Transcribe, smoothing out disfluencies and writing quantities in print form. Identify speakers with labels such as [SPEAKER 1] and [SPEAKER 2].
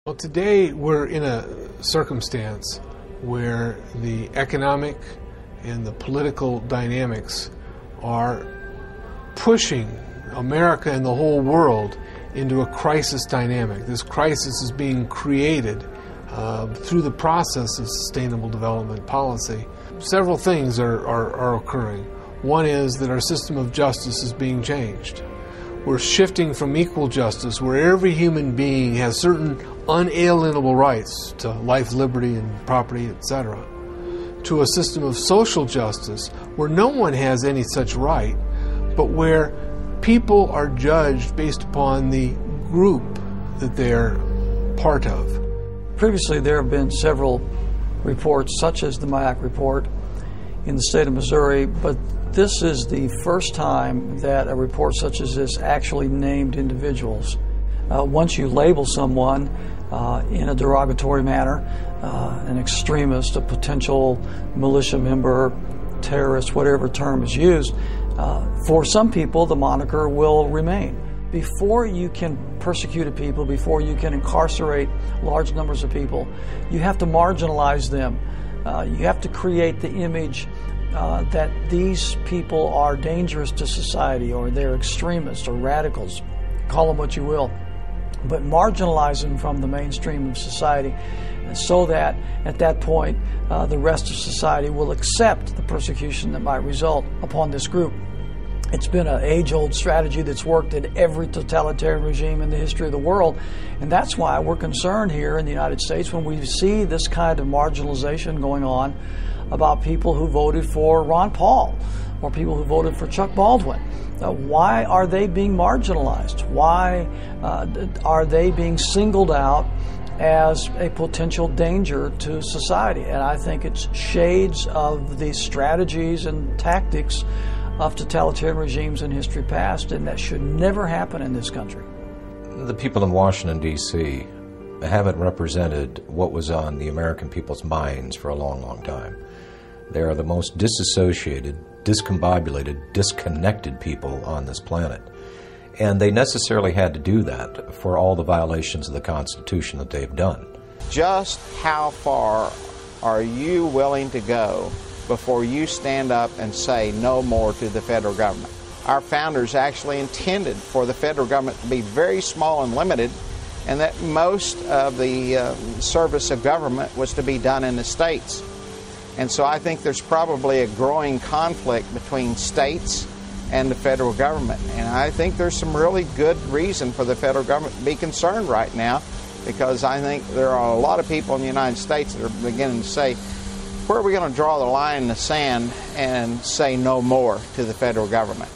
[SPEAKER 1] Well, today we're in a circumstance where the economic and the political dynamics are pushing America and the whole world into a crisis dynamic. This crisis is being created through the process of sustainable development policy. Several things are occurring. One is that our system of justice is being changed. We're shifting from equal justice, where every human being has certain unalienable rights to life, liberty, and property, etc., to a system of social justice where no one has any such right, but where people are judged based upon the group that they're part of.
[SPEAKER 2] Previously, there have been several reports, such as the MIAC report in the state of Missouri, but this is the first time that a report such as this actually named individuals. Once you label someone in a derogatory manner, an extremist, a potential militia member, terrorist, whatever term is used, for some people the moniker will remain. Before you can persecute people, before you can incarcerate large numbers of people, you have to marginalize them. You have to create the image that these people are dangerous to society, or they're extremists or radicals, call them what you will, but marginalize them from the mainstream of society so that at that point the rest of society will accept the persecution that might result upon this group. It's been an age-old strategy that's worked in every totalitarian regime in the history of the world, and that's why we're concerned here in the United States when we see this kind of marginalization going on about people who voted for Ron Paul or people who voted for Chuck Baldwin. Why are they being marginalized? Why are they being singled out as a potential danger to society? And I think it's shades of the strategies and tactics of totalitarian regimes in history past, and that should never happen in this country.
[SPEAKER 3] The people in Washington, D.C. haven't represented what was on the American people's minds for a long, long time. They are the most disassociated, discombobulated, disconnected people on this planet. And they necessarily had to do that for all the violations of the Constitution that they've done.
[SPEAKER 4] Just how far are you willing to go before you stand up and say no more to the federal government? Our founders actually intended for the federal government to be very small and limited, and that most of the service of government was to be done in the states. And so I think there's probably a growing conflict between states and the federal government. And I think there's some really good reason for the federal government to be concerned right now, because I think there are a lot of people in the United States that are beginning to say, where are we going to draw the line in the sand and say no more to the federal government?